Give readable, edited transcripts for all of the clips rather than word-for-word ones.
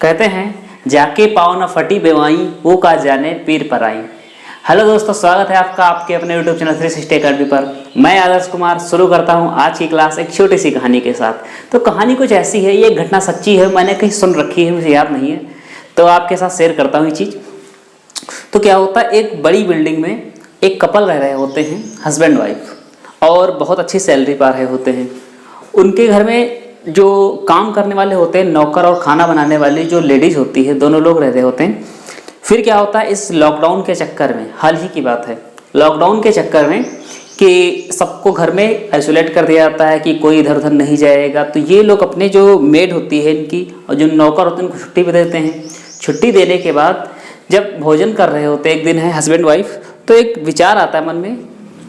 कहते हैं जाके पाँव न फटी बेवाई वो का जाने पीर पर आई। हेलो दोस्तों, स्वागत है आपका आपके अपने यूट्यूब चैनल 360 अकेडमी पर। मैं आदर्श कुमार शुरू करता हूं आज की क्लास एक छोटी सी कहानी के साथ। तो कहानी कुछ ऐसी है, ये घटना सच्ची है, मैंने कहीं सुन रखी है, मुझे याद नहीं है, तो आपके साथ शेयर करता हूँ ये चीज़। तो क्या होता है, एक बड़ी बिल्डिंग में एक कपल रह रहे होते हैं, हस्बैंड वाइफ, और बहुत अच्छी सैलरी पा रहे होते हैं। उनके घर में जो काम करने वाले होते हैं, नौकर और खाना बनाने वाली जो लेडीज़ होती है, दोनों लोग रहते होते हैं। फिर क्या होता है, इस लॉकडाउन के चक्कर में, हाल ही की बात है, लॉकडाउन के चक्कर में कि सबको घर में आइसोलेट कर दिया जाता है कि कोई इधर उधर नहीं जाएगा। तो ये लोग अपने जो मेड होती है इनकी और जो नौकर होते हैं उनको छुट्टी भी देते हैं। छुट्टी देने के बाद जब भोजन कर रहे होते, एक दिन है हस्बैंड वाइफ, तो एक विचार आता है मन में।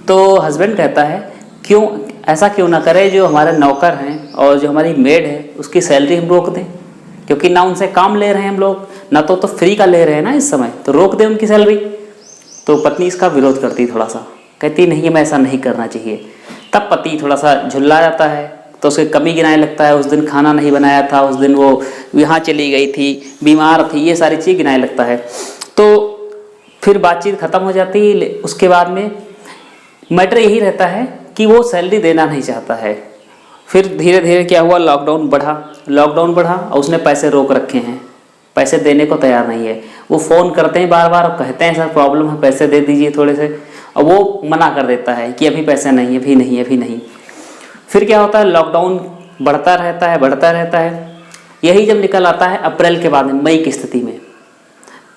तो हस्बैंड कहता है क्यों ऐसा क्यों ना करे, जो हमारे नौकर हैं और जो हमारी मेड है उसकी सैलरी हम रोक दें, क्योंकि ना उनसे काम ले रहे हैं हम लोग, ना तो फ्री का ले रहे हैं ना इस समय, तो रोक दें उनकी सैलरी। तो पत्नी इसका विरोध करती, थोड़ा सा कहती नहीं मैं ऐसा नहीं करना चाहिए। तब पति थोड़ा सा झुल्ला जाता है, तो उसकी कमी गिनाने लगता है। उस दिन खाना नहीं बनाया था, उस दिन वो यहाँ चली गई थी, बीमार थी, ये सारी चीज़ गिनाने लगता है। तो फिर बातचीत ख़त्म हो जाती है। उसके बाद में मैटर यही रहता है कि वो सैलरी देना नहीं चाहता है। फिर धीरे धीरे क्या हुआ, लॉकडाउन बढ़ा और उसने पैसे रोक रखे हैं, पैसे देने को तैयार नहीं है। वो फ़ोन करते हैं बार बार, कहते हैं सर प्रॉब्लम है, पैसे दे दीजिए थोड़े से, और वो मना कर देता है कि अभी पैसे नहीं है, अभी नहीं। फिर क्या होता है, लॉकडाउन बढ़ता रहता है। यही जब निकल आता है अप्रैल के बाद, मई की स्थिति में,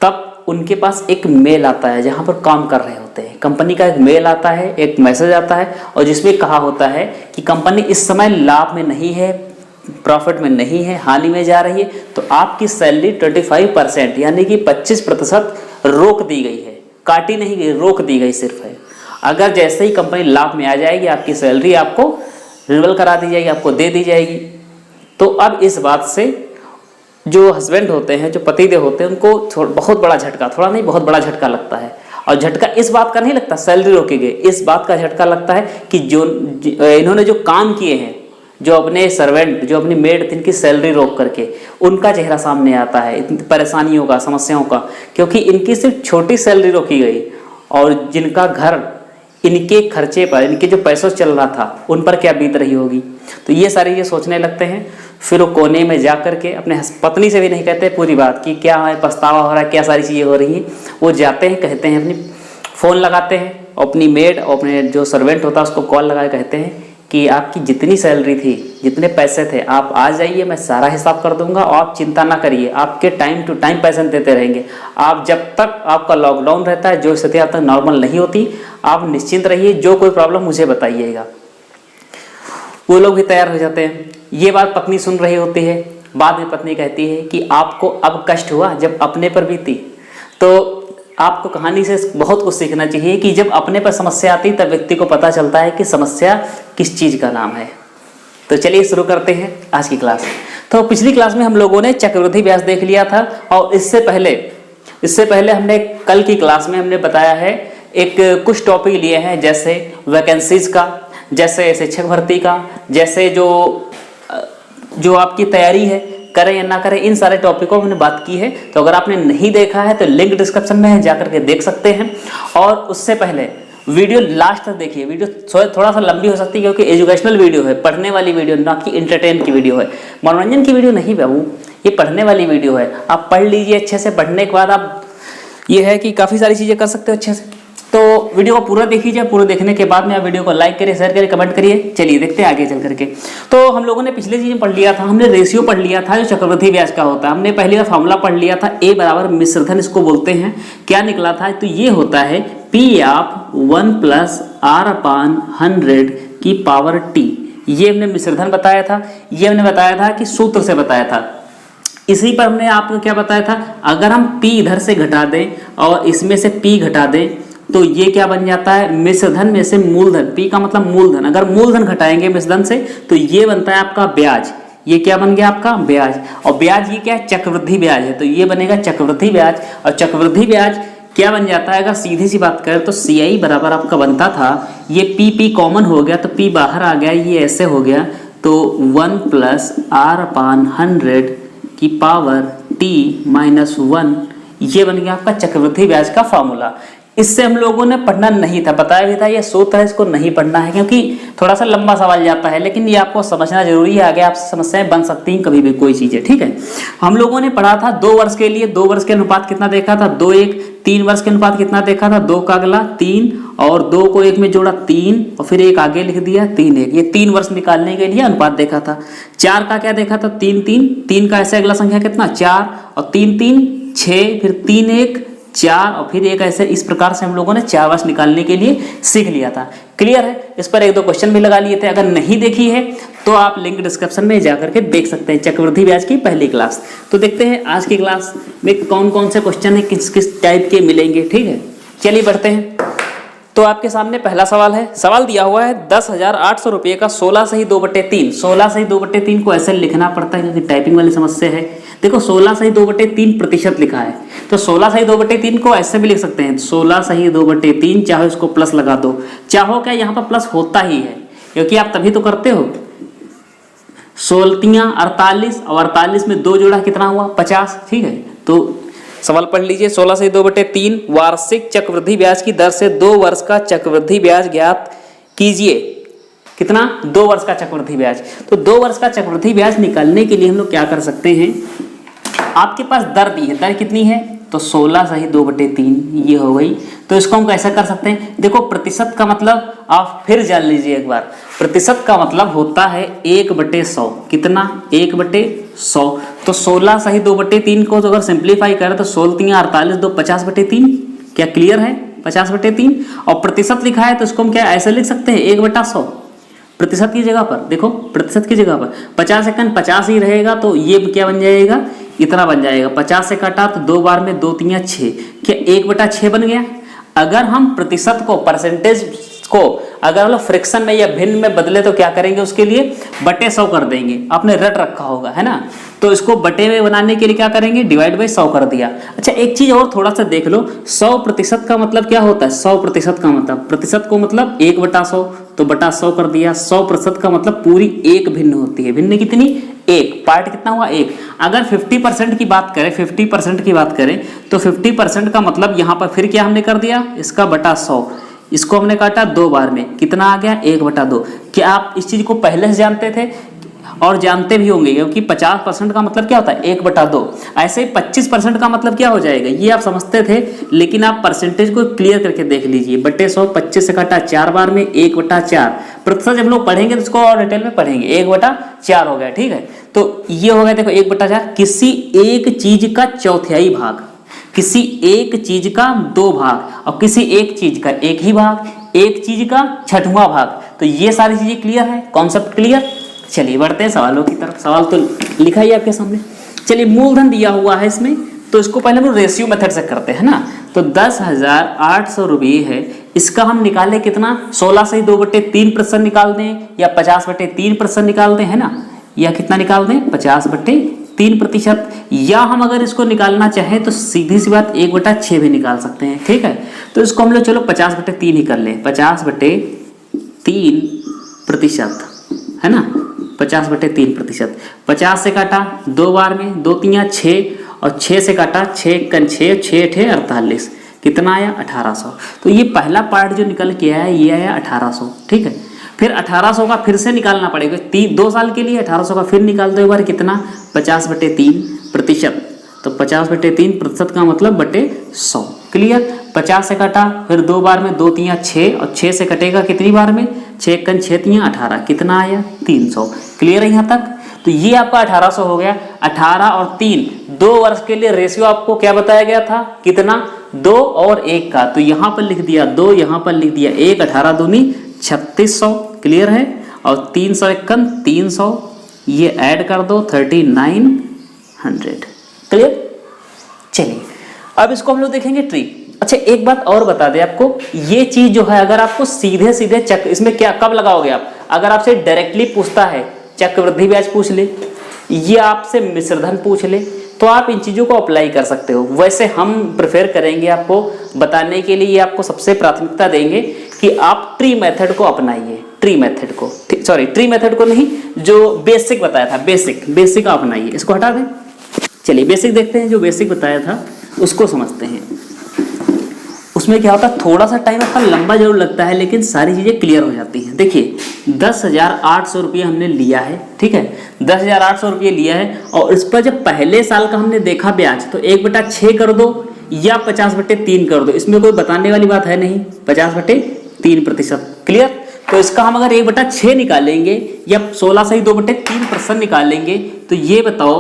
तब उनके पास एक मेल आता है जहाँ पर काम कर रहे होते हैं। कंपनी का एक मेल आता है, एक मैसेज आता है, और जिसमें कहा होता है कि कंपनी इस समय लाभ में नहीं है, प्रॉफिट में नहीं है, हानि में जा रही है, तो आपकी सैलरी 25% यानी कि 25% रोक दी गई है। काटी नहीं गई, रोक दी गई सिर्फ है। अगर जैसे ही कंपनी लाभ में आ जाएगी, आपकी सैलरी आपको रिन्यूअल करा दी जाएगी, आपको दे दी जाएगी। तो अब इस बात से जो हस्बैंड होते हैं, जो पतिदेव होते हैं, उनको बहुत बड़ा झटका, थोड़ा नहीं बहुत बड़ा झटका लगता है। और झटका इस बात का नहीं लगता सैलरी रोके गए, इस बात का झटका लगता है कि जो इन्होंने जो काम किए हैं, जो अपने सर्वेंट, जो अपनी मेड थी, इनकी सैलरी रोक करके उनका चेहरा सामने आता है, इतनी परेशानियों का, समस्याओं का, क्योंकि इनकी सिर्फ छोटी सैलरी रोकी गई और जिनका घर इनके खर्चे पर, इनके जो पैसों चल रहा था, उन पर क्या बीत रही होगी। तो ये सारी ये सोचने लगते हैं। फिर वो कोने में जा कर के अपने पत्नी से भी नहीं कहते पूरी बात कि क्या है, पछतावा हो रहा है, क्या सारी चीज़ें हो रही हैं। वो जाते हैं, कहते हैं, अपनी फ़ोन लगाते हैं, अपनी मेड और अपने जो सर्वेंट होता है उसको कॉल लगा के कहते हैं कि आपकी जितनी सैलरी थी, जितने पैसे थे, आप आ जाइए, मैं सारा हिसाब कर दूंगा और आप चिंता ना करिए, आपके टाइम टू टाइम पैसे देते रहेंगे। आप जब तक आपका लॉकडाउन रहता है, जो स्थिति अब तक नॉर्मल नहीं होती, आप निश्चिंत रहिए, जो कोई प्रॉब्लम मुझे बताइएगा। वो लोग भी तैयार हो जाते हैं। ये बात पत्नी सुन रही होती है। बाद में पत्नी कहती है कि आपको अब कष्ट हुआ जब अपने पर बीती। तो आपको कहानी से बहुत कुछ सीखना चाहिए कि जब अपने पर समस्या आती तब व्यक्ति को पता चलता है कि समस्या किस चीज़ का नाम है। तो चलिए शुरू करते हैं आज की क्लास। तो पिछली क्लास में हम लोगों ने चक्रवृद्धि ब्याज देख लिया था, और इससे पहले हमने कल की क्लास में हमने बताया है एक कुछ टॉपिक लिए हैं, जैसे वैकेंसीज का, जैसे शिक्षक भर्ती का, जैसे जो आपकी तैयारी है, करें या ना करें, इन सारे टॉपिकों पर हमने बात की है। तो अगर आपने नहीं देखा है तो लिंक डिस्क्रिप्शन में है, जाकर के देख सकते हैं। और उससे पहले वीडियो लास्ट तक देखिए। वीडियो थोड़ा सा लंबी हो सकती है क्योंकि एजुकेशनल वीडियो है, पढ़ने वाली वीडियो, ना कि इंटरटेन की वीडियो है, मनोरंजन की वीडियो नहीं बाबू, ये पढ़ने वाली वीडियो है। आप पढ़ लीजिए अच्छे से, पढ़ने के बाद आप ये है कि काफ़ी सारी चीज़ें कर सकते हो अच्छे से। तो वीडियो को पूरा देखिए, पूरा देखने के बाद में आप वीडियो को लाइक करिए, शेयर करिए, कमेंट करिए। चलिए देखते हैं आगे चल करके। तो हम लोगों ने पिछले चीज़ें पढ़ लिया था, हमने रेशियो पढ़ लिया था जो चक्रवृद्धि ब्याज का होता है। हमने पहले का फॉर्मूला पढ़ लिया था, ए बराबर मिश्रधन इसको बोलते हैं। क्या निकला था, तो ये होता है पी ऑफ 1 + r/100 की पावर t। ये हमने मिश्रधन बताया था, ये हमने बताया था कि सूत्र से बताया था। इसी पर हमने आपको क्या बताया था, अगर हम p इधर से घटा दें और इसमें से p घटा दें तो ये क्या बन जाता है, मिश्रधन में से मूलधन, p का मतलब मूलधन, अगर मूलधन घटाएंगे मिश्रधन से तो ये बनता है आपका ब्याज। ये क्या बन गया आपका ब्याज, और ब्याज ये क्या है, चक्रवृद्धि ब्याज है, तो ये बनेगा चक्रवृद्धि ब्याज। और चक्रवृद्धि ब्याज क्या बन जाता है, अगर सीधी सी बात करें तो CI बराबर आपका बनता था, ये p कॉमन हो गया तो p बाहर आ गया, ये ऐसे हो गया, तो 1 + r/100 की पावर t-1, ये बन गया आपका चक्रवृद्धि ब्याज का फॉर्मूला। इससे हम लोगों ने पढ़ना नहीं था, बताया भी था ये सूत्र है, इसको नहीं पढ़ना है क्योंकि थोड़ा सा लंबा सवाल जाता है, लेकिन ये आपको समझना जरूरी है, आगे आपसे समस्याएं बन सकती हैं कभी भी कोई चीजें, ठीक है। हम लोगों ने पढ़ा था 2 वर्ष के लिए 2 वर्ष के अनुपात कितना देखा था 2:1, 3 वर्ष के अनुपात कितना देखा था 2 का अगला 3, और 2 को 1 में जोड़ा 3, और फिर 1 आगे लिख दिया 3:1, ये 3 वर्ष निकालने के लिए अनुपात देखा था। 4 का क्या देखा था 3 का ऐसे अगला संख्या कितना 4, और 3 6, फिर 3 4, और फिर एक ऐसे, इस प्रकार से हम लोगों ने 4 वर्ष निकालने के लिए सीख लिया था। क्लियर है? इस पर 1-2 क्वेश्चन भी लगा लिए थे, अगर नहीं देखी है तो आप लिंक डिस्क्रिप्शन में जाकर के देख सकते हैं, चक्रवृद्धि ब्याज की पहली क्लास। तो देखते हैं आज की क्लास में कौन कौन से क्वेश्चन है, किस किस टाइप के मिलेंगे, ठीक है। चलिए बढ़ते हैं। तो आपके सामने पहला सवाल है, सवाल दिया हुआ है 10,800 रुपये का 16 सही 2/3। 16 सही 2/3 को ऐसे लिखना पड़ता है क्योंकि टाइपिंग वाली समस्या है। देखो 16 सही 2/3 प्रतिशत लिखा है, तो 16 सही 2/3 को ऐसे भी लिख सकते हैं 16 सही 2/3, चाहे इसको प्लस लगा दो, चाहो क्या यहाँ पर प्लस होता ही है क्योंकि आप तभी तो करते हो। 16 48, और 48 में 2 जोड़ा कितना हुआ 50, ठीक है। तो सवाल पढ़ लीजिए, 16 सही 2/3 वार्षिक चक्रवृद्धि ब्याज की दर से 2 वर्ष का चक्रवृद्धि ब्याज ज्ञात कीजिए। कितना 2 वर्ष का चक्रवृद्धि ब्याज। तो 2 वर्ष का चक्रवृद्धि ब्याज निकालने के लिए हम लोग क्या कर सकते हैं, आपके पास दर दी है, दर कितनी है तो 16 सही 2/3 ये हो गई। तो इसको हम कैसे कर सकते हैं, देखो प्रतिशत का मतलब आप फिर जान लीजिए एक बार, प्रतिशत का मतलब होता है 1/100, कितना 1/100। तो 16 सही 2/3 को अगर सिंप्लीफाई करें तो 16 48 2 50/3, क्या क्लियर है 50/3। और प्रतिशत लिखा है तो इसको हम क्या ऐसे लिख सकते हैं 1/100 प्रतिशत की जगह पर, देखो प्रतिशत की जगह पर 50 सेकंड 50 ही रहेगा, तो ये क्या बन जाएगा इतना बन जाएगा। 50 से काटा तो 2 बार में 2 3 6, क्या 1/6 बन गया। अगर हम प्रतिशत को परसेंटेज को अगर हम लोग फ्रैक्शन में या भिन्न में बदले तो क्या करेंगे, उसके लिए बटे 100 कर देंगे, आपने रट रखा होगा है ना। तो इसको बटे में बनाने के लिए क्या करेंगे डिवाइड बाई 100 कर दिया। अच्छा एक चीज और थोड़ा सा देख लो, 100% का मतलब क्या होता है, 100% का मतलब प्रतिशत को मतलब 1/100, तो बटा 100 कर दिया। 100% का मतलब पूरी एक भिन्न होती है, भिन्न कितनी 1, पार्ट कितना हुआ 1। अगर 50% की बात करें 50% की बात करें तो 50% का मतलब यहाँ पर फिर क्या हमने कर दिया इसका बटा 100, इसको हमने काटा 2 बार में, कितना आ गया 1/2। क्या आप इस चीज को पहले से जानते थे और जानते भी होंगे, क्योंकि 50% का मतलब क्या होता है 1/2। ऐसे ही 25% का मतलब क्या हो जाएगा ये आप समझते थे, लेकिन आप परसेंटेज को क्लियर करके देख लीजिए। बटे 100 25 से काटा 4 बार में 1/4। प्रतिशत जब लोग पढ़ेंगे तो इसको और डिटेल में पढ़ेंगे, 1/4 हो गया, ठीक है। तो ये हो गया देखो 1/4, किसी एक चीज का चौथाई भाग, किसी एक चीज का 2 भाग, और किसी एक चीज का 1 ही भाग, एक चीज का 6वां भाग। तो ये सारी चीजें क्लियर है, कॉन्सेप्ट क्लियर। चलिए बढ़ते हैं सवालों की तरफ। सवाल तो लिखा ही आपके सामने। चलिए मूलधन दिया हुआ है इसमें, तो इसको पहले हम लोग रेशियो मेथड से करते हैं ना। तो 10,800 रुपये है, इसका हम निकाले कितना 16 से 2/3% निकाल दें या 50/3% निकाल दें, है ना, या कितना निकाल दें 50/3%। या हम अगर इसको निकालना चाहें तो सीधी सी बात 1/6 भी निकाल सकते हैं, ठीक है। तो इसको हम लोग चलो 50/3 ही कर लें, 50/3%, है ना, 50/3%। 50 से काटा 2 बार में 2 3 6, और 6 से काटा 6 1 6 6 8 48, कितना आया 1800। तो ये पहला पार्ट जो निकल के आया ये आया 1800, ठीक है। फिर 1800 का फिर से निकालना पड़ेगा 2 साल के लिए, 1800 का फिर निकाल दो एक बार, कितना 50/3%। तो 50/3% का मतलब बटे 100, क्लियर। 50 से काटा फिर 2 बार में 2 3 6, और 6 से कटेगा कितनी बार में 6 1 6 3 18, कितना आया 300, क्लियर है यहाँ तक। तो ये आपका 1800 हो गया। 18 और 3 2 वर्ष के लिए रेशियो आपको क्या बताया गया था, कितना 2 और 1 का। तो यहाँ पर लिख दिया 2, यहाँ पर लिख दिया 1, 18 दूनी 3600, क्लियर है। और 300 1 300, ये ऐड कर दो 3900, क्लियर। चलिए अब इसको हम लोग देखेंगे ट्री। अच्छा एक बात और बता दें आपको, ये चीज जो है अगर आपको सीधे सीधे इसमें क्या कब लगाओगे आप, अगर आपसे डायरेक्टली पूछता है चक्रवृद्धि ब्याज पूछ ले, ये आपसे मिश्रधन पूछ ले, तो आप इन चीजों को अप्लाई कर सकते हो। वैसे हम प्रेफर करेंगे आपको बताने के लिए, आपको सबसे प्राथमिकता देंगे कि आप ट्री मेथड को अपनाइए, ट्री मेथड को, सॉरी ट्री मेथड को नहीं, जो बेसिक बताया था बेसिक अपनाइए। इसको हटा दें, चलिए बेसिक देखते हैं, जो बेसिक बताया था उसको समझते हैं। उसमें क्या होता है, थोड़ा सा टाइम आपका लंबा जरूर लगता है लेकिन सारी चीज़ें क्लियर हो जाती हैं। देखिए 10,800 रुपये हमने लिया है, ठीक है, 10,800 रुपये लिया है और इस पर जब पहले साल का हमने देखा ब्याज तो 1/6 कर दो या 50/3 कर दो, इसमें कोई बताने वाली बात है नहीं, 50/3%। क्लियर? तो इसका हम अगर 1/6 निकालेंगे या 16 से ही 2/3% निकालेंगे तो ये बताओ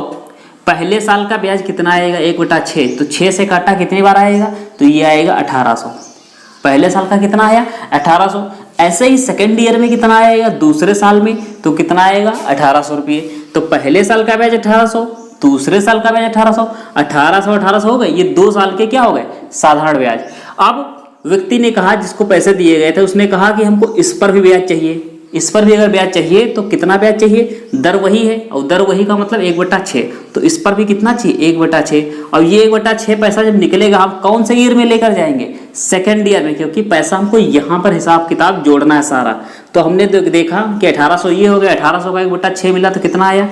पहले साल का ब्याज कितना आएगा, 1/6, तो 6 से काटा कितनी बार आएगा, तो ये आएगा 1800। पहले साल का कितना आया, 1800। ऐसे ही सेकेंड ईयर में कितना आएगा, दूसरे साल में, तो कितना आएगा 1800 रुपये। तो पहले साल का ब्याज 1800, दूसरे साल का ब्याज 1800, 1800 हो गए, ये 2 साल के क्या हो गए, साधारण ब्याज। अब व्यक्ति ने कहा, जिसको पैसे दिए गए थे उसने कहा कि हमको इस पर भी ब्याज चाहिए, इस पर भी अगर ब्याज चाहिए तो कितना ब्याज चाहिए, दर वही है और दर वही का मतलब 1/6, तो इस पर भी कितना चाहिए, 1/6। और ये 1/6 पैसा जब निकलेगा हम कौन से ईयर में लेकर जाएंगे, सेकेंड ईयर में, क्योंकि पैसा हमको यहाँ पर हिसाब किताब जोड़ना है सारा। तो हमने देखा कि 1800 ये हो गया, 1800 का 1/6 मिला तो कितना आया,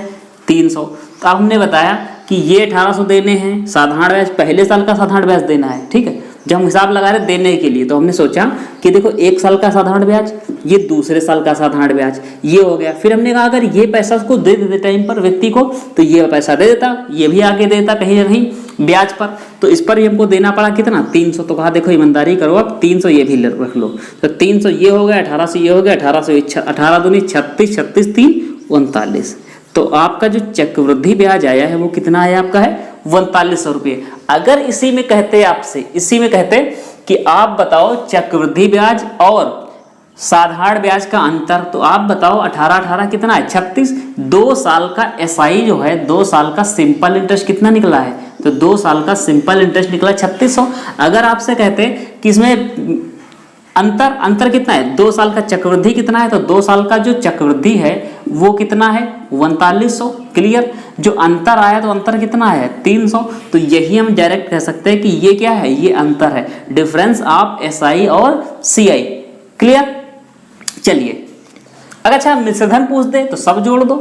300। तो अब हमने बताया कि ये 1800 देने हैं साधारण ब्याज, पहले साल का साधारण ब्याज देना है, ठीक है। जब हम हिसाब लगा रहे देने के लिए तो हमने सोचा कि देखो 1 साल का साधारण ब्याज, ये दूसरे साल का साधारण ब्याज, ये हो गया। फिर हमने कहा अगर ये पैसा उसको दे देते टाइम पर व्यक्ति को तो ये पैसा दे देता, ये भी आगे देता कहीं ना कहीं ब्याज पर, तो इस पर भी हमको देना पड़ा कितना, 300। तो कहा देखो ईमानदारी करो, अब 300 ये भी रख लो, तो 300 ये हो गया, 1800 ये हो गया, 18 दूनी 36, 36 3 39। तो आपका जो चक्रवृद्धि ब्याज आया है वो कितना आया आपका है, 4100 रुपये। अगर इसी में कहते आपसे, इसी में कहते कि आप बताओ चक्रवृद्धि ब्याज और साधारण ब्याज का अंतर, तो आप बताओ 18 कितना है, 36। 2 साल का एसआई जो है, 2 साल का सिंपल इंटरेस्ट कितना निकला है, तो 2 साल का सिंपल इंटरेस्ट निकला 3600। अगर आपसे कहते कि इसमें अंतर कितना है, 2 साल का चक्रवृद्धि कितना है, तो 2 साल का जो चक्रवृद्धि है वो कितना है, 4100। क्लियर? जो अंतर आया तो अंतर कितना है, 300। तो यही हम डायरेक्ट कह सकते हैं कि ये क्या है, ये अंतर है, डिफरेंस ऑफ एसआई और सीआई। क्लियर? चलिए अगर अच्छा मिश्रधन पूछ दे तो सब जोड़ दो,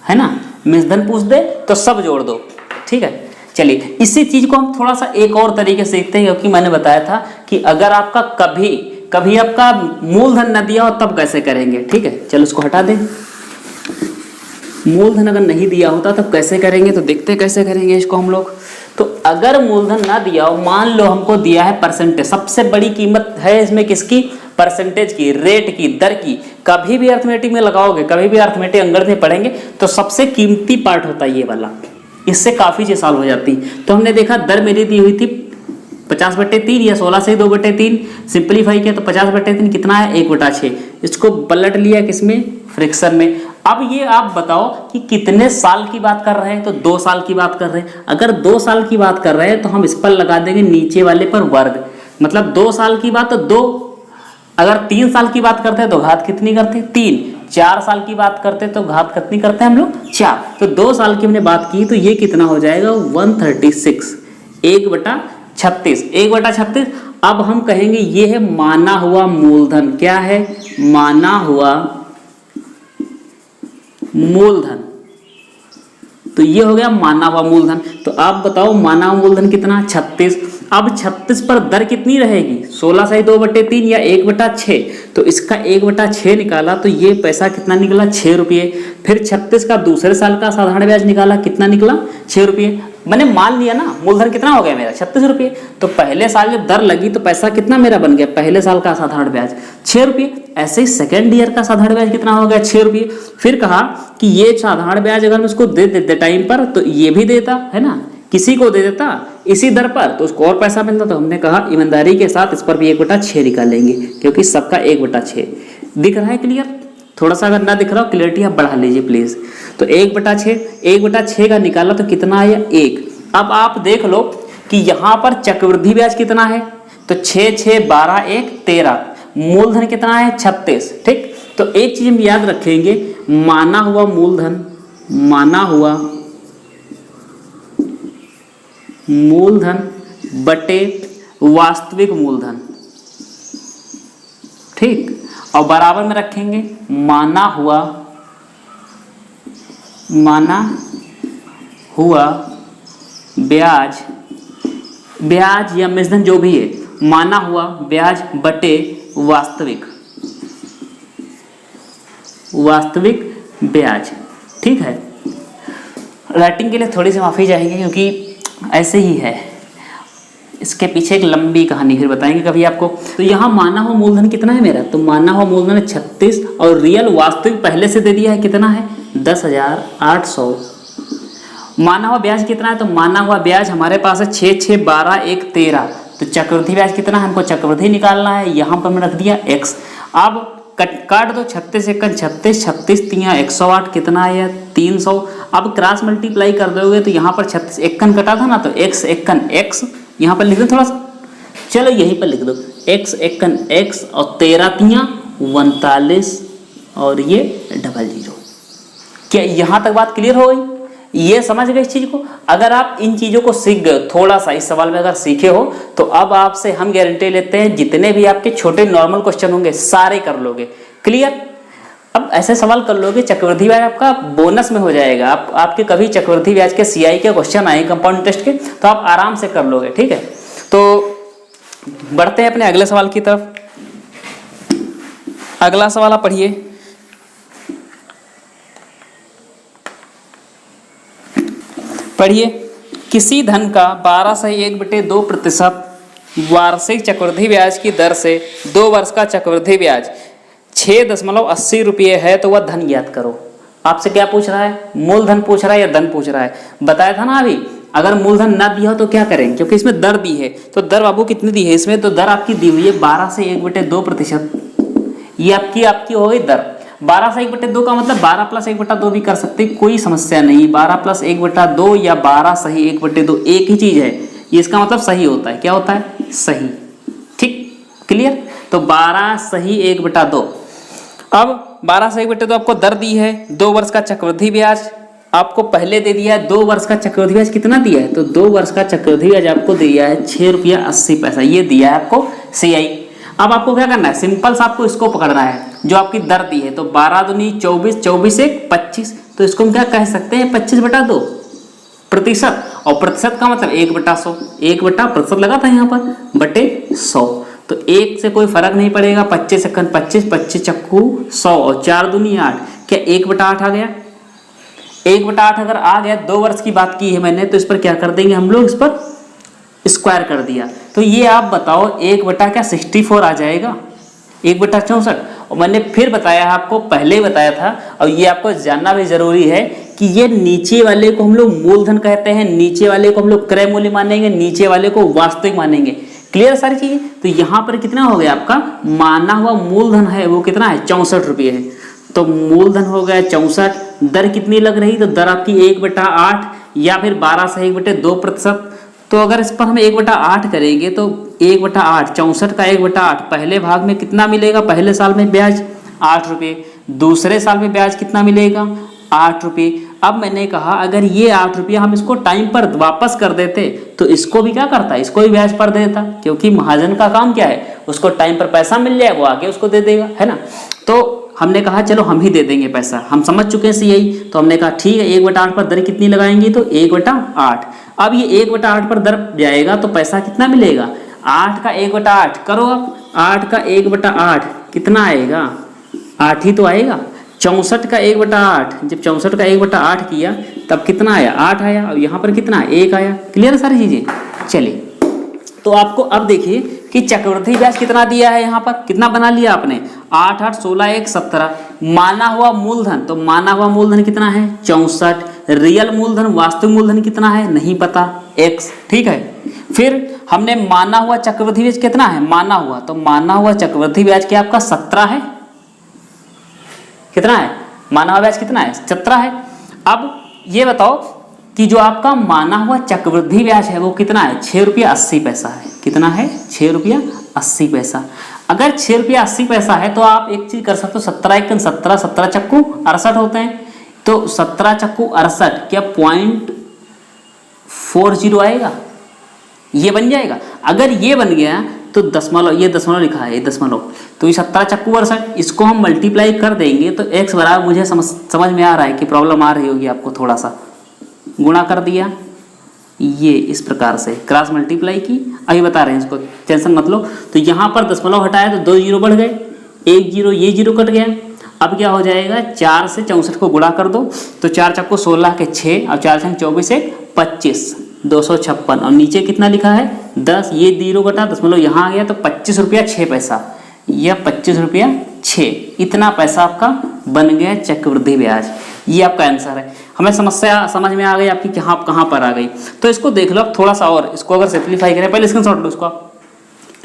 है ना, मिश्रधन पूछ दे तो सब जोड़ दो, ठीक है। चलिए इसी चीज को हम थोड़ा सा एक और तरीके से देखते हैं, क्योंकि मैंने बताया था कि अगर आपका कभी आपका मूलधन न दिया हो तब कैसे करेंगे, ठीक है। चलो उसको हटा दें, मूलधन अगर नहीं दिया होता तब कैसे करेंगे, तो देखते हैं कैसे करेंगे इसको हम लोग। तो अगर मूलधन ना दिया हो, मान लो हमको दिया है परसेंटेज, सबसे बड़ी कीमत है इसमें किसकी, परसेंटेज की, रेट की, दर की। कभी भी अर्थमेटिक में लगाओगे, कभी भी अर्थमेटिक अंग्रेजी में पढ़ेंगे तो सबसे कीमती पार्ट होता है ये वाला, इससे काफी चीज सॉल्व हो जाती। तो हमने देखा दर मेरी दी हुई थी 50/3 या 16 से 2/3, सिंपलीफाई किया तो 50/3 कितना है, 1/6। इसको पलट लिया किसमें, फ्रैक्शन में। अब ये आप बताओ कि कितने साल की बात कर रहे हैं, तो 2 साल की बात कर रहे हैं। अगर 2 साल की बात कर रहे हैं तो हम इस पर लगा देंगे नीचे वाले पर वर्ग, मतलब 2 साल की बात तो 2, अगर 3 साल की बात करते हैं तो घात कितनी करते हैं, 3। 4 साल की बात करते हैं तो घात कितनी करते हैं हम लोग, 4। तो 2 साल की हमने बात की तो ये कितना हो जाएगा, 136, 1/36, 1/36। अब हम कहेंगे ये है माना हुआ मूलधन, क्या है, माना हुआ मूलधन। तो ये हो गया माना हुआ मूलधन। तो आप बताओ माना हुआ मूलधन कितना, 36। अब 36 पर दर कितनी रहेगी, 16 से 2/3 या 1/6। तो इसका 1/6 निकाला तो ये पैसा कितना निकला, 6 रुपये। फिर 36 का दूसरे साल का साधारण ब्याज निकाला, कितना निकला, 6 रुपये। मैंने मान लिया ना मूलधन कितना हो गया मेरा, 36 रुपये। तो पहले साल जब दर लगी तो पैसा कितना मेरा बन गया, पहले साल का साधारण ब्याज 6 रुपये। ऐसे ही सेकेंड ईयर का साधारण ब्याज कितना हो गया, 6 रुपये। फिर कहा कि ये साधारण ब्याज अगर मैं उसको दे देते टाइम पर तो ये भी देता, है ना, किसी को दे देता इसी दर पर तो उसको और पैसा मिलता। तो हमने कहा ईमानदारी के साथ इस पर भी 1/6 निकालेंगे, क्योंकि सबका 1/6 दिख रहा है। क्लियर? थोड़ा सा अगर ना दिख रहा हो क्लियरिटी आप बढ़ा लीजिए प्लीज। तो 1/6 का निकाला तो कितना आया, 1। अब आप देख लो कि यहाँ पर चक्रवृद्धि ब्याज कितना है, तो 6, 6, 12, 1, 13। मूलधन कितना है, 36। ठीक, तो एक चीज हम याद रखेंगे, माना हुआ मूलधन, माना हुआ मूलधन बटे वास्तविक मूलधन, ठीक, और बराबर में रखेंगे माना हुआ ब्याज, ब्याज या मूलधन जो भी है, माना हुआ ब्याज बटे वास्तविक, वास्तविक ब्याज। ठीक है, राइटिंग के लिए थोड़ी सी माफ़ी चाहेंगे क्योंकि ऐसे ही है, इसके पीछे एक लंबी कहानी फिर बताएंगे कभी आपको। तो यहाँ माना हुआ मूलधन कितना है मेरा, तो माना हुआ मूलधन है 36 और रियल वास्तविक पहले से दे दिया है कितना है 10,800। माना हुआ ब्याज कितना है, तो माना हुआ ब्याज हमारे पास है 6, 6, 12, 1, 13। तो चक्रवृद्धि ब्याज कितना है, हमको चक्रवृद्धि निकालना है, यहाँ पर मैं रख दिया x। अब काट दो, 36 एकन 36, 36 तिया 108 कितना है 300। अब क्रॉस मल्टीप्लाई कर दोगे तो यहाँ पर 36 एकन कटा था ना, तो x एकन x यहाँ पर लिख दो थोड़ा सा, चलो यहीं पर लिख दो x एकन x और 13 तिया 39 और ये 00। क्या यहाँ तक बात क्लियर हो गई, ये समझ गए इस चीज को। अगर आप इन चीजों को सीख गए थोड़ा सा, इस सवाल में अगर सीखे हो तो अब आपसे हम गारंटी लेते हैं जितने भी आपके छोटे नॉर्मल क्वेश्चन होंगे सारे कर लोगे क्लियर। अब ऐसे सवाल कर लोगे, चक्रवृद्धि ब्याज आपका बोनस में हो जाएगा। आपके कभी चक्रवृद्धि ब्याज के सीआई के क्वेश्चन आए कंपाउंड टेस्ट के तो आप आराम से कर लोगे। ठीक है, तो बढ़ते हैं अपने अगले सवाल की तरफ। अगला सवाल आप पढ़िए। पढ़िए, किसी धन का 12 से 1/2% वार्षिक चक्रवृद्धि ब्याज की दर से 2 वर्ष का चक्रवृद्धि ब्याज 6.80 रुपये है, तो वह धन ज्ञात करो। आपसे क्या पूछ रहा है, मूलधन पूछ रहा है या धन पूछ रहा है। बताया था ना अभी, अगर मूलधन ना दिया हो तो क्या करें, क्योंकि इसमें दर दी है। तो दर बाबू कितनी दी है इसमें, तो दर आपकी दी हुई है 12 से 1/2%। ये आपकी हो गई दर। 12 से 1/2 का मतलब 12 + 1/2 भी कर सकते, कोई समस्या नहीं। 12 + 1/2 या 12 सही 1/2 एक ही चीज है, ये इसका मतलब सही होता है। क्या होता है, सही। ठीक, क्लियर। तो 12 सही 1/2। अब 12 से 1/2 आपको दर दी है, 2 वर्ष का चक्रवृद्धि ब्याज आपको पहले दे दिया है। 2 वर्ष का चक्रवृद्धि ब्याज कितना दिया है, तो 2 वर्ष का चक्रवृद्धि ब्याज आपको दिया है 6.80 रुपया, ये दिया है आपको सीआई। अब आपको क्या करना है, सिंपल सा आपको इसको पकड़ना है जो आपकी दर दी है। तो 12 दूनी 24, 24 1 25, तो इसको हम क्या कह सकते हैं 25/2 प्रतिशत। और प्रतिशत का मतलब 1/100, 1/% लगा था यहाँ पर बटे 100। तो 1 से कोई फर्क नहीं पड़ेगा, 25 एकन 25, 25 चक्कू 100 और 4 दूनी 8, क्या 1/8 आ गया। 1/8 अगर आ गया, 2 वर्ष की बात की है मैंने, तो इस पर क्या कर देंगे हम लोग, इस पर स्क्वायर कर दिया। तो ये आप बताओ 1/64 आ जाएगा, 1/64। और मैंने फिर बताया आपको, पहले ही बताया था, और ये आपको जानना भी जरूरी है कि ये नीचे वाले को हम लोग मूलधन कहते हैं, नीचे वाले को हम लोग क्रय मूल्य मानेंगे, नीचे वाले को वास्तविक मानेंगे। क्लियर सारी चीजें। तो यहाँ पर कितना हो गया आपका माना हुआ मूलधन है वो कितना है 64 रुपये है। तो मूलधन हो गया 64, दर कितनी लग रही, तो दर आपकी 1/8 या फिर 12 से 1/2%। तो अगर इस पर हम 1/8 करेंगे तो 1/8 64 का 1/8 पहले भाग में कितना मिलेगा, पहले साल में ब्याज 8 रुपये, दूसरे साल में ब्याज कितना मिलेगा 8 रुपये। अब मैंने कहा अगर ये 8 रुपये हम इसको टाइम पर वापस कर देते तो इसको भी क्या करता, इसको भी ब्याज पर देता, क्योंकि महाजन का काम क्या है, उसको टाइम पर पैसा मिल जाए वो आगे उसको दे देगा, है ना। तो हमने कहा चलो हम ही दे देंगे पैसा, हम समझ चुके हैं यही। तो हमने कहा ठीक है 1/8 पर दर कितनी लगाएंगे, तो 1/8। अब ये 1/8 पर दर जाएगा तो पैसा कितना मिलेगा, 8 का 1/8 करो। अब 8 का 1/8 कितना आएगा, 8 ही तो आएगा। 64 का 1/8, जब 64 का 1/8 किया तब कितना आया, 8 आया। और यहाँ पर कितना 1 आया। क्लियर है सारी चीजें। चलिए तो आपको अब देखिए कि चक्रवृद्धि ब्याज कितना दिया है, यहाँ पर कितना बना लिया आपने 8 8 16 1 17। माना हुआ मूलधन, तो माना हुआ मूलधन कितना है 64। रियल मूलधन वास्तविक मूलधन कितना है नहीं पता, x। ठीक है, फिर हमने माना हुआ चक्रवृद्धि ब्याज कितना है, माना हुआ, तो माना हुआ चक्रवृद्धि ब्याज क्या आपका 17 है, कितना है माना हुआ ब्याज कितना है 17 है। अब ये बताओ कि जो आपका माना हुआ चक्रवृद्धि ब्याज है वो कितना है 6 रुपया 80 पैसा है। कितना है 6 रुपया 80 पैसा। अगर 6 रुपया 80 पैसा है तो आप एक चीज कर सकते हो, 17 एकन 17, 17 चक्कू 68 होते हैं, तो 17 चक्कू 68 क्या 0.40 आएगा, ये बन जाएगा। अगर ये बन गया तो दशमलव, ये दशमलव लिखा है, ये दशमलव, तो ये 17 चक्कू 68 इसको हम मल्टीप्लाई कर देंगे तो x बराबर, मुझे समझ में आ रहा है कि प्रॉब्लम आ रही होगी आपको, थोड़ा सा गुणा कर दिया, ये इस प्रकार से क्रॉस मल्टीप्लाई की, अभी बता रहे हैं, इसको टेंशन मत लो। तो यहाँ पर दशमलव हटाया तो 2 जीरो बढ़ गए, 1 जीरो, ये जीरो कट गया। अब क्या हो जाएगा, 4 से 64 को गुणा कर दो तो 4 चक्को 16 के 6 और 4 छंग 24 1 25, 256। और नीचे कितना लिखा है 10, ये जीरो कटा दशमलव यहाँ आ गया तो 25 रुपया 6 पैसा, यह 25 रुपया 6, इतना पैसा आपका बन गया चक्रवृद्धि ब्याज। ये आपका आंसर है। हमें समस्या समझ में आ गई आपकी कहाँ पर आ गई। तो इसको देख लो आप थोड़ा सा और, इसको अगर सिंप्लीफाई करें, पहले स्क्रीनशॉट लो, इसको आप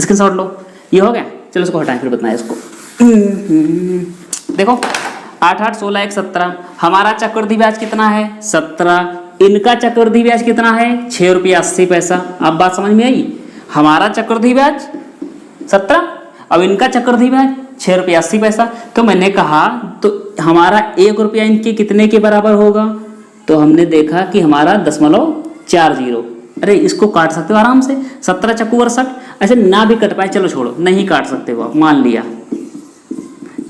स्क्रीनशॉट लो, ये हो गया। चलो इसको हटाएं फिर बताएं इसको। देखो 8 8 16 1 17, हमारा चक्रवृद्धि ब्याज कितना है 17, इनका चक्रवृद्धि ब्याज कितना है 6 रुपया 80 पैसा। अब बात समझ में आई, हमारा चक्रवृद्धि ब्याज 17, अब इनका चक्रवृद्धि ब्याज 6 रुपया 80 पैसा। तो मैंने कहा तो हमारा 1 रुपया इनके कितने के बराबर होगा, तो हमने देखा कि हमारा 0.40। अरे इसको काट सकते हो आराम से, 17 चक्कू 68, ऐसे ना भी कट पाए, चलो छोड़ो, नहीं काट सकते हो आप, मान लिया।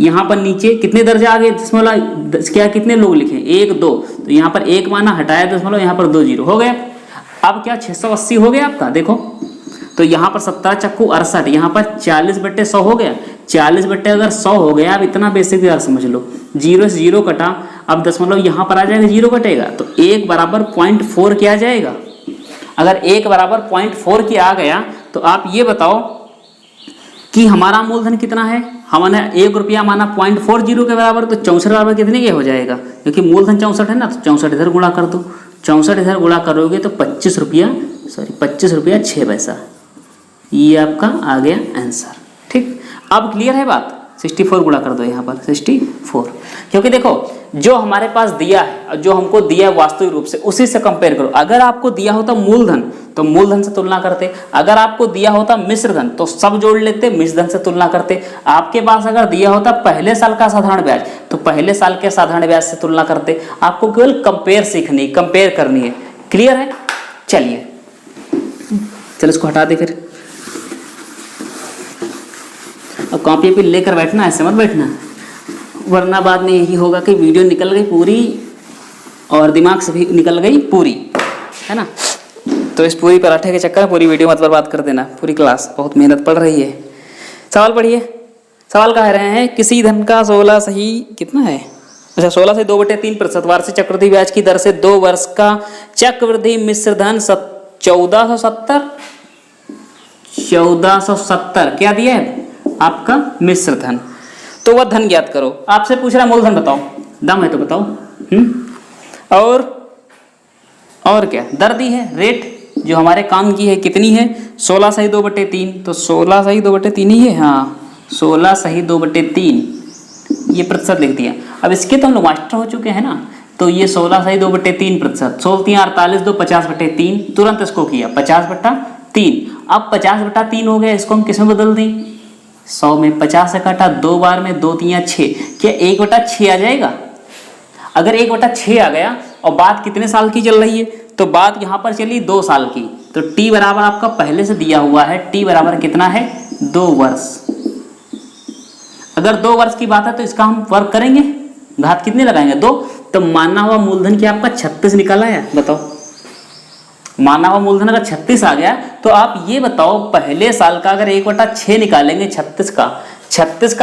यहाँ पर नीचे कितने दर्जा आ गए, दशमलव क्या कितने लोग लिखे 1 2, तो यहाँ पर 1 माना, हटाया दशमलव, यहाँ पर 2 जीरो हो गया। अब क्या 680 हो गया आपका, देखो तो यहाँ पर 17 चक्कू 68, यहाँ पर 40/100 हो गया, 40/100 हो गया। अब इतना बेसिक यार समझ लो, जीरो से जीरो कटा, अब दशमलव यहाँ पर आ जाएगा, जीरो कटेगा तो 1 बराबर 0.4 क्या आ जाएगा। अगर 1 बराबर 0.4 की आ गया तो आप ये बताओ कि हमारा मूलधन कितना है। हमने 1 रुपया माना 0.40 के बराबर, तो 64 बराबर कितने के हो जाएगा, क्योंकि मूलधन 64 है ना, तो 64 इधर गुणा कर दो, 64 इधर गुणा करोगे तो 25 रुपया 6 पैसा, ये आपका आ गया आंसर। ठीक, अब क्लियर है बात। 64 गुणा कर दो यहाँ पर 64, क्योंकि देखो जो हमारे पास दिया है, जो हमको दिया है वास्तविक रूप से, उसी से कंपेयर करो। अगर आपको दिया होता मूलधन तो मूलधन से तुलना करते, अगर आपको दिया होता मिश्रधन तो सब जोड़ लेते, मिश्रधन से तुलना करते। आपके पास अगर दिया होता पहले साल का साधारण ब्याज तो पहले साल के साधारण ब्याज से तुलना करते। आपको केवल कंपेयर सीखनी, कंपेयर करनी है। क्लियर है, चलिए चलो इसको हटा दे फिर। अब कॉपी पे लेकर बैठना, ऐसे मत बैठना, वरना बाद में यही होगा कि वीडियो निकल गई पूरी और दिमाग से भी निकल गई पूरी, है ना। तो इस पूरी पराठे के चक्कर में पूरी वीडियो मत बर्बाद कर देना, पूरी क्लास बहुत मेहनत पड़ रही है। सवाल पढ़िए, सवाल कह रहे हैं किसी धन का 16 सही कितना है, अच्छा 16 से 2/3% वार्षिक चक्रवृद्धि ब्याज की दर से 2 वर्ष का चक्रवृद्धि मिश्र धन 1470 क्या दिया है आपका मिश्र धन। तो वह धन ज्ञात करो। आपसे पूछ रहा मूलधन बताओ, दम है तो बताओ। और क्या दर दी है, रेट जो हमारे काम की है कितनी है 16 सही 2/3, तो 16 सही 2/3 ही है, हाँ 16 सही 2/3 ये प्रतिशत लिख दिया। अब इसके तो हम लोग मास्टर हो चुके हैं ना, तो ये 16 सही 2/3%, 16 48 2 50/3, तुरंत इसको किया 50/3। अब 50/3 हो गया, इसको हम किस में बदल दें 100 में। 50 से काटा 2 बार में, 2 3 6, क्या 1/6 आ जाएगा। अगर 1/6 आ गया और बात कितने साल की चल रही है, तो बात यहाँ पर चली 2 साल की, तो t बराबर आपका पहले से दिया हुआ है, t बराबर कितना है 2 वर्ष। अगर 2 वर्ष की बात है तो इसका हम वर्क करेंगे, घात कितने लगाएंगे 2, तो माना हुआ मूलधन क्या आपका 36 निकाला है, बताओ माना हुआ मूलधन अगर 36 आ गया तो आप ये बताओ पहले साल का अगर 1/6 निकालेंगे 36 का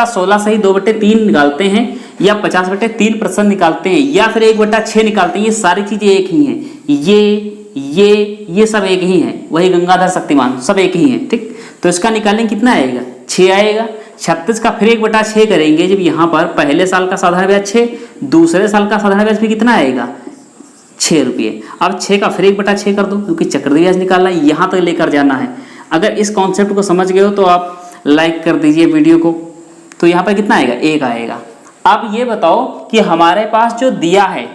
16 सही 2/3 निकालते हैं, या 50/3% निकालते हैं, या फिर 1/6 निकालते हैं, ये सारी चीजें एक ही हैं। ये सब एक ही हैं, वही गंगाधर शक्तिमान सब एक ही हैं। ठीक, तो इसका निकालेंगे कितना आएगा 6 आएगा। 36 का फिर 1/6 करेंगे, जब यहाँ पर पहले साल का साधारण ब्याज 6, दूसरे साल का साधारण ब्याज भी कितना आएगा 6 रुपये। अब 6 का फिर 1/6 कर दो, क्योंकि चक्रवृद्धि ब्याज निकालना है, यहाँ तक लेकर जाना है। अगर इस कॉन्सेप्ट को समझ गए हो तो आप लाइक कर दीजिए वीडियो को। तो यहाँ पर कितना आएगा 1 आएगा। अब ये बताओ कि हमारे पास जो दिया है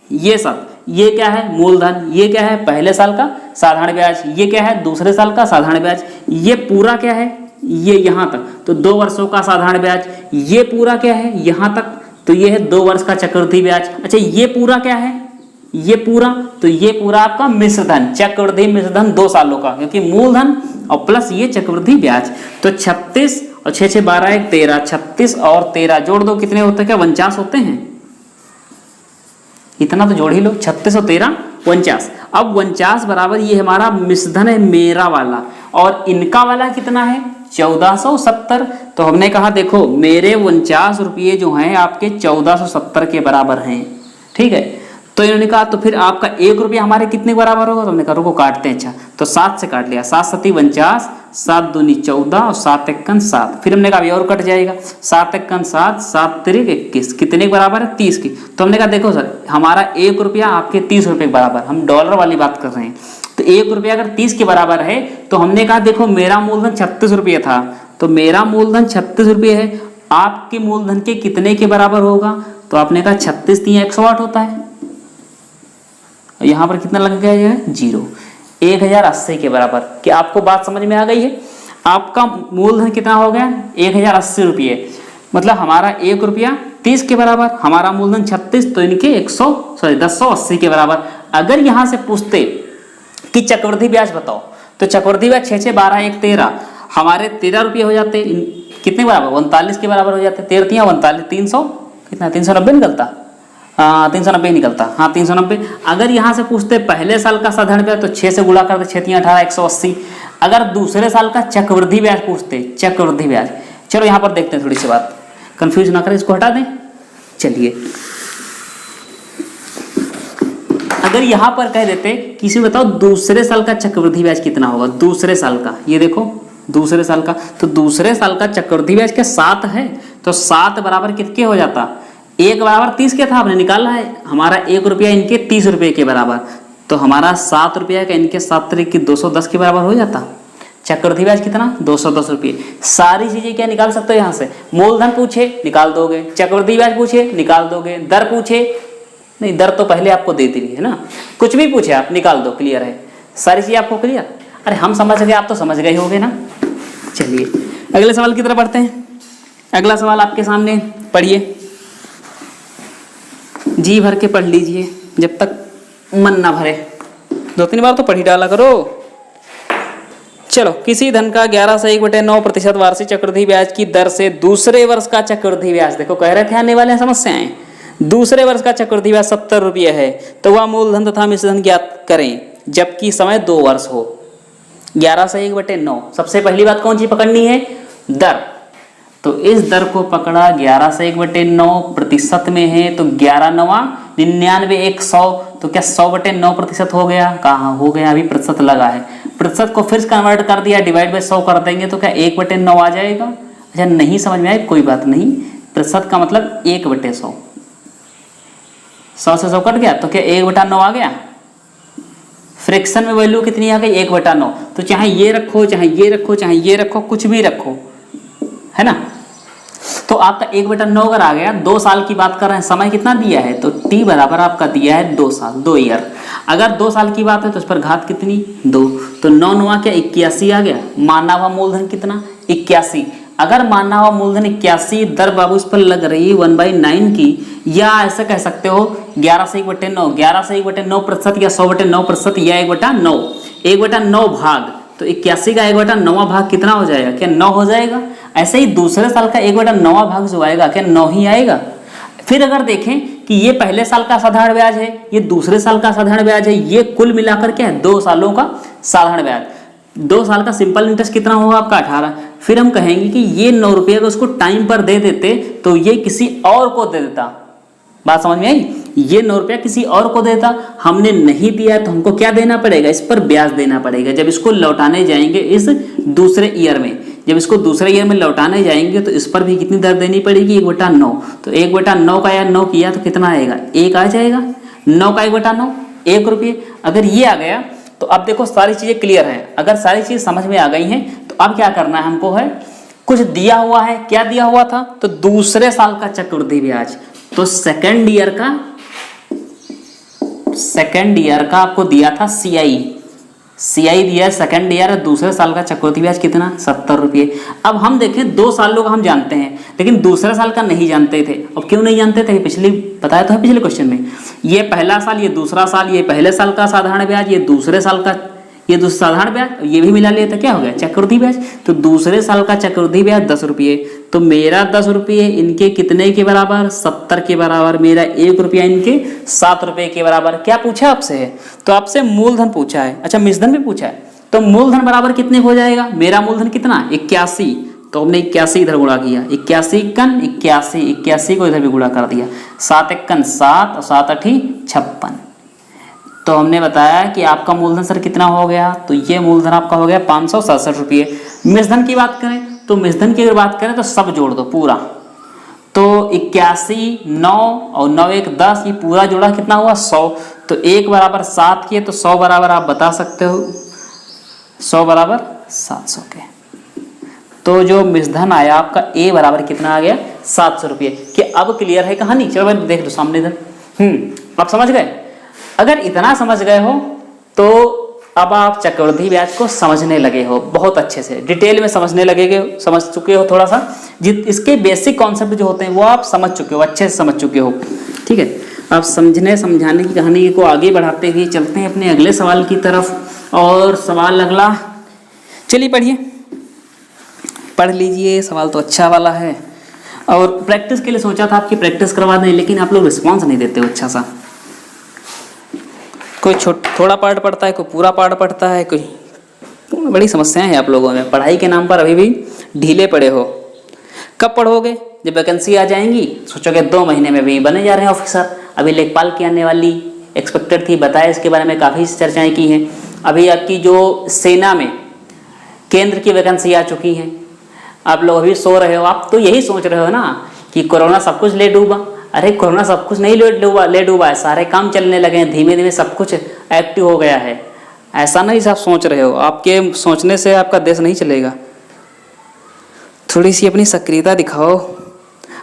ये सब, ये क्या है मूलधन, ये क्या है पहले साल का साधारण ब्याज, ये क्या है दूसरे साल का साधारण ब्याज, ये पूरा क्या है ये यहाँ तक, तो 2 वर्षों का साधारण ब्याज, ये पूरा क्या है यहाँ तक, तो ये है 2 वर्ष का चक्रवृद्धि ब्याज। अच्छा ये पूरा क्या है, ये पूरा, तो ये पूरा आपका मिश्रधन, चक्रवृद्धि मिश्रधन 2 सालों का, क्योंकि मूलधन और प्लस ये चक्रवृद्धि ब्याज। तो 36 और 6 6 12 1 13, 36 और 13 जोड़ दो, कितने होते हैं क्या 49 होते हैं, इतना तो जोड़ ही लो। 36 और 13 49। अब 49 बराबर ये हमारा मिश्रधन है मेरा वाला, और इनका वाला कितना है 1470। तो हमने कहा देखो मेरे 49 रुपये जो हैं आपके 1470 के बराबर हैं, ठीक है। तो इन्होंने कहा तो फिर आपका 1 रुपया हमारे कितने बराबर होगा, तो हमने कहा रुको काटते हैं। अच्छा तो 7 से काट लिया, 7 सती 49, 7 दूनी 14 और 7 एकन 7। फिर हमने कहा और कट जाएगा, 7 एकन 7, 7 तिरिक 21, कितने के बराबर है 30 की। तो हमने कहा देखो सर हमारा 1 रुपया आपके 30 रुपये के बराबर, हम डॉलर वाली बात कर रहे हैं। तो 1 रुपया अगर 30 के बराबर है तो हमने कहा देखो मेरा मूलधन 36 रुपये था, तो मेरा मूलधन 36 रुपये है, आपके मूलधन के कितने के बराबर होगा। तो आपने कहा 36 3 108 होता है, यहां पर कितना लग गया है 0, 1080 के बराबर। क्या आपको बात समझ में आ गई है। आपका मूलधन कितना हो गया 1080 रुपये, मतलब हमारा 1 रुपया 30 के बराबर, हमारा मूलधन 36, तो इनके 1080 के बराबर। अगर यहां से पूछते कि चक्रवृद्धि ब्याज बताओ, तो चक्रवृद्धि ब्याज 6 6 12 1 13, हमारे 13 रुपये हो जाते, कितने बराबर 39 के बराबर हो जाते, 13 39 300 कितना 390 निकलता, 390 निकलता, हाँ 390। अगर यहाँ से पूछते पहले साल का साधारण ब्याज तो 6 से गुणा करते, 6 3 18 180। अगर दूसरे साल का चक्रवृद्धि ब्याज पूछते, चक्रवृद्धि ब्याज, चलो यहाँ पर देखते हैं, थोड़ी सी बात कंफ्यूज ना करें, इसको हटा दें। चलिए अगर यहाँ पर कह देते किसी को बताओ दूसरे साल का चक्रवृद्धि ब्याज कितना होगा, दूसरे साल का, ये देखो दूसरे साल का, तो दूसरे साल का चक्रवृद्धि ब्याज क्या 7 है, तो 7 बराबर कितने हो जाता, 1 बराबर 30 के था, आपने निकाला है, हमारा 1 रुपया इनके 30 रुपये के बराबर, तो हमारा 7 रुपया का इनके 7 तरीके 210 के बराबर हो जाता। चक्रवृद्धि ब्याज कितना 210 रुपये। सारी चीजें क्या निकाल सकते हो यहाँ से, मूलधन पूछे निकाल दोगे, चक्रवृद्धि ब्याज पूछे निकाल दोगे, दर पूछे नहीं, दर तो पहले आपको दे दी है ना, कुछ भी पूछे आप निकाल दो, क्लियर है सारी चीजें आपको क्लियर। अरे हम समझ गए, आप तो समझ गए होगे ना। चलिए अगले सवाल की तरफ बढ़ते हैं। अगला सवाल आपके सामने पढ़िए, जी भर के पढ़ लीजिए जब तक मन ना भरे, 2-3 बार तो पढ़ ही डाला करो। चलो, किसी धन का 11 से 1/9% वार्षिक चक्रवृद्धि ब्याज की दर से दूसरे वर्ष का चक्रवृद्धि ब्याज, देखो कह रहे थे आने वाले समस्याएं, दूसरे वर्ष का चक्रवृद्धि ब्याज 70 रुपये है, तो वह मूलधन तथा मिश्रधन ज्ञात करें जबकि समय 2 वर्ष हो। 11 से 1/9, सबसे पहली बात कौन सी पकड़नी है, दर। तो इस दर को पकड़ा 11 से 1/9 प्रतिशत में है, तो 11 9 99 1 100, तो क्या 100/9% हो गया, कहाँ हो गया, अभी प्रतिशत लगा है, प्रतिशत को फिर कन्वर्ट कर दिया, डिवाइड बाय 100 कर देंगे तो क्या 1/9 आ जाएगा। अच्छा नहीं समझ में आए कोई बात नहीं, प्रतिशत का मतलब 1/100, 100 से 100 कट गया तो क्या 1/9 आ गया। फ्रैक्शन में वैल्यू कितनी आ गई 1/9, तो चाहे ये रखो चाहे ये रखो चाहे ये रखो कुछ भी रखो, है ना। तो आपका 1/9 अगर आ गया, 2 साल की बात कर रहे हैं, समय कितना दिया है, तो t बराबर आपका दिया है 2 साल, 2 ईयर। अगर 2 साल की बात है तो इस पर घात कितनी 2, तो 9 9 क्या 81 आ गया। माना हुआ मूलधन कितना 81, अगर माना हुआ मूलधन 81, दर बाबू इस पर लग रही है 1/9 की, या ऐसा कह सकते हो 11 से 1/9, 11 से 1/9% या 100/9% या 1/9, 1/9 भाग, तो 81 का 1/9 भाग कितना हो जाएगा, क्या 9 हो जाएगा। ऐसे ही दूसरे साल का 1/9 भाग जो आएगा क्या 9 ही आएगा। फिर अगर देखें कि ये पहले साल का साधारण ब्याज है, ये दूसरे साल का साधारण ब्याज है, ये कुल मिलाकर क्या है 2 सालों का साधारण ब्याज, 2 साल का सिंपल इंटरेस्ट कितना होगा आपका 18। फिर हम कहेंगे कि ये 9 रुपये को उसको टाइम पर दे देते तो ये किसी और को दे देता, बात समझ में आई, ये 9 रुपया किसी और को देता, हमने नहीं दिया तो हमको क्या देना पड़ेगा, इस पर ब्याज देना पड़ेगा। जब इसको लौटाने जाएंगे इस दूसरे ईयर में, जब इसको दूसरे ईयर में लौटाने जाएंगे तो इस पर भी कितनी दर देनी पड़ेगी 1/9, तो 1/9 का या 9 किया तो कितना आएगा 1 आ जाएगा, 9 का 1/9 1 रुपये। अगर ये आ गया तो अब देखो सारी चीजें क्लियर हैं, अगर सारी चीज समझ में आ गई हैं तो अब क्या करना है हमको, है कुछ दिया हुआ है, क्या दिया हुआ था, तो दूसरे साल का चक्रवृद्धि ब्याज, तो सेकेंड ईयर का आपको दिया था सीआई दिया है सेकेंड ईयर, दूसरे साल का चक्रवृद्धि ब्याज कितना 70 रुपये। अब हम देखें 2 सालों का हम जानते हैं लेकिन दूसरे साल का नहीं जानते थे। अब क्यों नहीं जानते थे, पिछले बताया तो है पिछले क्वेश्चन में, ये पहला साल ये दूसरा साल, ये पहले साल का साधारण ब्याज, ये दूसरे साल का, ये दूसरा साधारण ब्याज, ये भी मिला लिया तो क्या हो गया चक्रवृद्धि ब्याज। तो दूसरे साल का चक्रवृद्धि ब्याज 10 रुपये, तो मेरा 10 रुपये इनके कितने के बराबर, 70 के बराबर, मेरा 1 रुपया इनके 7 रुपये के बराबर। क्या पूछा आपसे? तो आपसे मूलधन पूछा है, अच्छा मिश्रधन भी पूछा है। तो मूलधन बराबर कितने हो जाएगा, मेरा मूलधन कितना 81, तो हमने 81 इधर गुणा किया, 81 इक्कन 81, 81 को इधर भी गुणा कर दिया, 7 इक्कन 7 और 7 अठी 56। तो हमने बताया कि आपका मूलधन सर कितना हो गया, तो ये मूलधन आपका हो गया 567 रुपये। मिश्रधन की बात करें तो मिश्रधन की अगर बात करें तो सब जोड़ दो पूरा, तो 81 9 और 9 1 10, ये पूरा जोड़ा कितना हुआ 100। तो 1 बराबर 7 किए तो 100 बराबर आप बता सकते हो, 100 बराबर 700 के। तो जो मिश्रधन आया आपका ए बराबर कितना आ गया 700 रुपये। कि अब क्लियर है कहानी? चलो भाई देख लो सामने इधर। आप समझ गए? अगर इतना समझ गए हो तो अब आप चक्रवृद्धि ब्याज को समझने लगे हो, बहुत अच्छे से डिटेल में समझ चुके हो थोड़ा सा। इसके बेसिक कॉन्सेप्ट जो होते हैं वो आप समझ चुके हो, अच्छे से समझ चुके हो। ठीक है, आप समझाने की कहानी को आगे बढ़ाते हुए चलते हैं अपने अगले सवाल की तरफ। और सवाल अगला, चलिए पढ़ लीजिए, सवाल तो अच्छा वाला है। और प्रैक्टिस के लिए सोचा था आपकी प्रैक्टिस करवा दें, लेकिन आप लोग रिस्पॉन्स नहीं देते हो अच्छा सा। कोई थोड़ा पार्ट पढ़ता है, कोई पूरा पार्ट पढ़ता है, कोई बड़ी समस्याएं हैं आप लोगों में। पढ़ाई के नाम पर अभी भी ढीले पड़े हो। कब पढ़ोगे? जब वैकेंसी आ जाएंगी सोचोगे 2 महीने में भी बने जा रहे हैं ऑफिसर। अभी लेखपाल की आने वाली एक्सपेक्टेड थी, बताया इसके बारे में काफ़ी चर्चाएं की हैं। अभी आपकी जो सेना में केंद्र की वैकेंसी आ चुकी है, आप लोग अभी सो रहे हो। आप तो यही सोच रहे हो ना कि कोरोना सब कुछ ले डूबा। अरे कोरोना सब कुछ नहीं ले डूबा है, सारे काम चलने लगे हैं, धीमे धीमे सब कुछ एक्टिव हो गया है। ऐसा नहीं आप सोच रहे हो, आपके सोचने से आपका देश नहीं चलेगा। थोड़ी सी अपनी सक्रियता दिखाओ।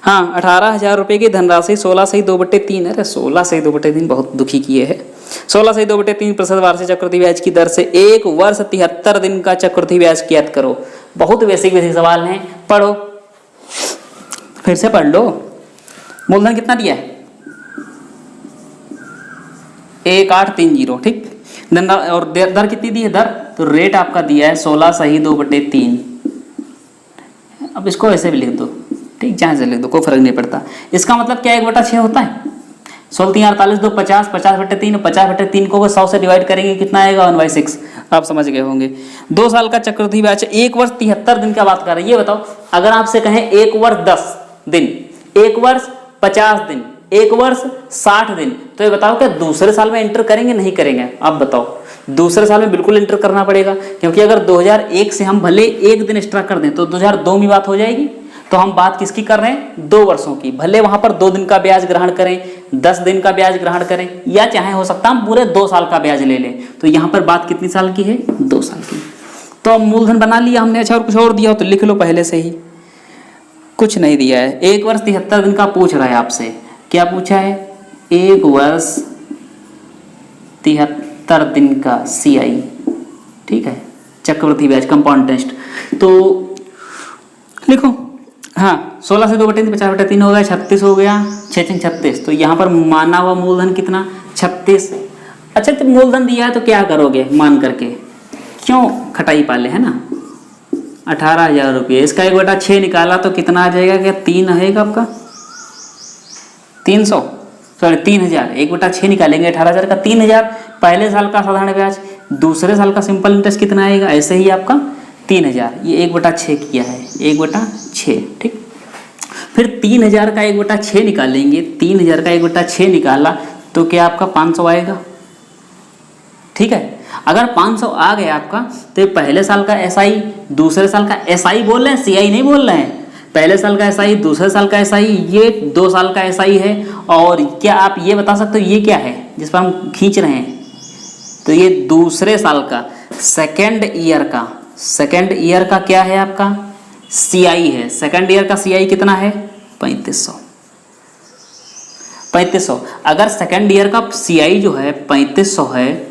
हाँ, 18,000 रुपये की धनराशि 16 सही 2/3। अरे 16 सही 2/3 बहुत दुखी किए हैं। 16 सही 2/3% वार्षिक चक्रवृद्धि ब्याज की दर से 1 वर्ष 73 दिन का चक्रवृद्धि ब्याज ज्ञात करो। बहुत बेसिक सवाल हैं, पढ़ो, फिर से पढ़ लो। मूलधन कितना दिया है? 1830। ठीक, धन और दर कितनी दी है? दर तो रेट आपका दिया है 16 सही 2/3। अब इसको ऐसे भी लिख दो, ठीक, जहाँ से लिख दो, कोई फर्क नहीं पड़ता। इसका मतलब क्या 1/6 होता है? 16 3 48 2 50, 50/3, 50/3 को 100 से डिवाइड करेंगे कितना आएगा 1/6। आप समझ गए होंगे। 2 साल का चक्रवृद्धि ब्याज, 1 वर्ष 73 दिन का बात कर रहे हैं। ये बताओ अगर आपसे कहें 1 वर्ष 10 दिन, 1 वर्ष 50 दिन, 1 वर्ष 60 दिन, तो ये बताओ क्या दूसरे साल में एंटर करेंगे नहीं करेंगे? आप बताओ। दूसरे साल में बिल्कुल एंटर करना पड़ेगा, क्योंकि अगर 2001 से हम भले 1 दिन एक्स्ट्रा कर दें तो 2002 में बात हो जाएगी। तो हम बात किसकी कर रहे हैं? 2 वर्षों की। भले वहां पर 2 दिन का ब्याज ग्रहण करें, 10 दिन का ब्याज ग्रहण करें, या चाहे हो सकता हम पूरे 2 साल का ब्याज ले लें। तो यहाँ पर बात कितनी साल की है? 2 साल की। तो अब मूलधन बना लिया हमने। अच्छा और कुछ और दिया हो तो लिख लो पहले से ही। कुछ नहीं दिया है। 1 वर्ष 73 दिन का पूछ रहा है आपसे। क्या पूछा है? 1 वर्ष 73 दिन का CI, ठीक है, चक्रवृद्धि ब्याज कंपाउंड इंटरेस्ट। तो लिखो। हाँ, 16 से 2/3 50/3 हो गया, 36 हो गया, 6 6 36। तो यहाँ पर माना हुआ मूलधन कितना? 36। अच्छा तो मूलधन दिया है तो क्या करोगे मान करके? क्यों खटाई पाले, है ना? 18,000 रुपये, इसका 1/6 निकाला तो कितना आ जाएगा? क्या 3 आएगा आपका? 300, सॉरी 3,000। 1/6 निकालेंगे 18,000 का, 3,000 पहले साल का साधारण ब्याज, दूसरे साल का सिंपल इंटरेस्ट कितना आएगा? ऐसे ही आपका 3,000। ये 1/6 किया है, 1/6। ठीक, फिर 3,000 का 1/6 निकालेंगे। 3,000 का 1/6 निकाला तो क्या आपका 500 आएगा? ठीक है, अगर 500 आ गया आपका तो पहले साल का SI, दूसरे साल का SI बोल रहे हैं, CI नहीं बोल रहे हैं। पहले साल का SI, दूसरे साल का SI, ये 2 साल का SI है। और क्या आप ये बता सकते हो ये क्या है जिस पर हम खींच रहे हैं? तो ये दूसरे साल का सेकेंड ईयर का क्या है आपका? CI है। सेकेंड ईयर का CI कितना है? 3500। अगर सेकेंड ईयर का CI जो है 3500 है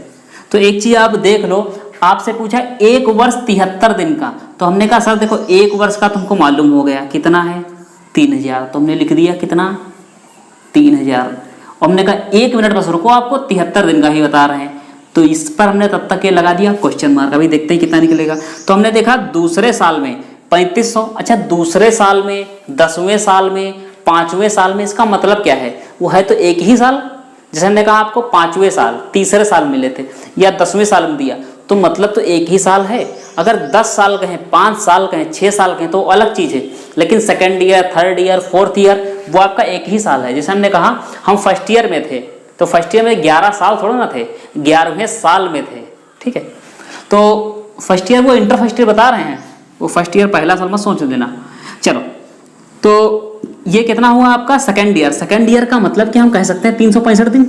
तो एक चीज आप देख लो, आपसे पूछा 1 वर्ष 73 दिन का, तो हमने कहा सर देखो 1 वर्ष का तुमको मालूम हो गया कितना है? 3,000। तो हमने लिख दिया कितना? 3,000। और हमने कहा 1 मिनट बस रुको, आपको 73 दिन का ही बता रहे हैं। तो इस पर हमने तब तक ये लगा दिया क्वेश्चन मार्क। अभी देखते हैं कितना निकलेगा। तो हमने देखा दूसरे साल में 3500। अच्छा, दूसरे साल में, 10वें साल में, 5वें साल में, इसका मतलब क्या है? वो है तो एक ही साल। जैसे हमने कहा आपको 5वें साल तीसरे साल मिले थे या 10वें साल में दिया, तो मतलब तो एक ही साल है। अगर 10 साल कहें, 5 साल कहें, 6 साल कहें तो अलग चीज़ है, लेकिन second year, third year, fourth year वो आपका एक ही साल है। जैसे हमने कहा हम फर्स्ट ईयर में थे, तो फर्स्ट ईयर में 11 साल थोड़ा ना थे, 11वें साल में थे। ठीक है, तो फर्स्ट ईयर वो इंटर फर्स्ट ईयर बता रहे हैं, वो फर्स्ट ईयर पहला साल मत सोच देना। चलो, तो ये कितना हुआ आपका सेकेंड ईयर। सेकेंड ईयर का मतलब क्या हम कह सकते हैं 365 दिन।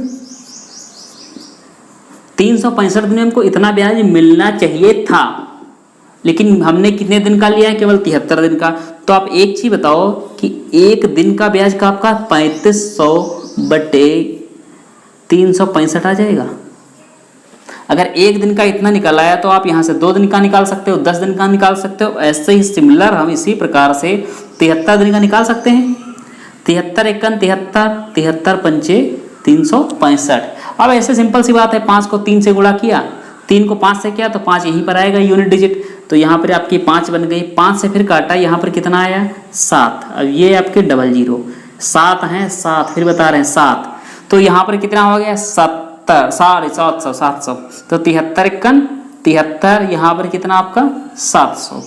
365 दिन में हमको इतना ब्याज मिलना चाहिए था, लेकिन हमने कितने दिन का लिया है? केवल 73 दिन का। तो आप एक चीज बताओ कि एक दिन का ब्याज का आपका 3500 बटे 365 आ जाएगा। अगर एक दिन का इतना निकल आया तो आप यहाँ से 2 दिन का निकाल सकते हो, 10 दिन का निकाल सकते हो। ऐसे ही सिमिलर हम इसी प्रकार से 73 दिन का निकाल सकते हैं। 73 एकन 73, 73 पंचे 365। अब ऐसे सिंपल सी बात है, 5 को 3 से गुणा किया, 3 को 5 से किया तो 5 यहीं पर आएगा यूनिट डिजिट। तो यहाँ पर आपकी 5 बन गई, 5 से फिर काटा, यहाँ पर कितना आया? 7। अब ये आपके 00 7 हैं, 7 फिर बता रहे हैं 7, तो यहाँ पर कितना हो गया? 70, 750, 700। तो 73 एकन 73, यहाँ पर कितना आपका 700।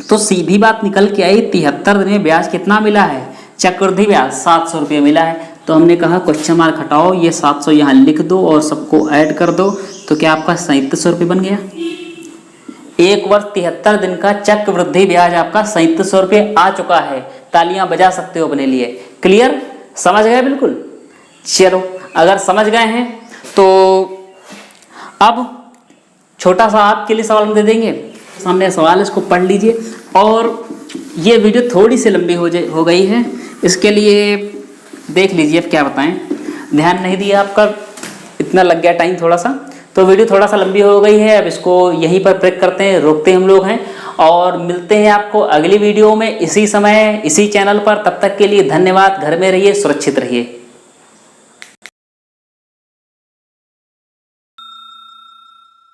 तो सीधी बात निकल के आई, 73 दिन में ब्याज कितना मिला है? चक्रवृद्धि ब्याज 700 रुपये मिला है। तो हमने कहा क्वेश्चन मार्क हटाओ, ये 700 यहाँ लिख दो और सबको ऐड कर दो, तो क्या आपका 3700 रुपये बन गया। एक वर्ष 73 दिन का चक्रवृद्धि ब्याज आपका 3700 रुपये आ चुका है। तालियां बजा सकते हो अपने लिए। क्लियर? समझ गए बिल्कुल? चलो, अगर समझ गए हैं तो अब छोटा सा आपके लिए सवाल हम दे देंगे। सामने सवाल, इसको पढ़ लीजिए। और ये वीडियो थोड़ी सी लंबी हो गई है, इसके लिए देख लीजिए अब क्या बताएं। ध्यान नहीं दिया आपका, इतना लग गया टाइम थोड़ा सा, तो वीडियो थोड़ा सा लंबी हो गई है। अब इसको यहीं पर ब्रेक करते हैं, रोकते हम लोग हैं, और मिलते हैं आपको अगली वीडियो में इसी समय इसी चैनल पर। तब तक के लिए धन्यवाद। घर में रहिए, सुरक्षित रहिए।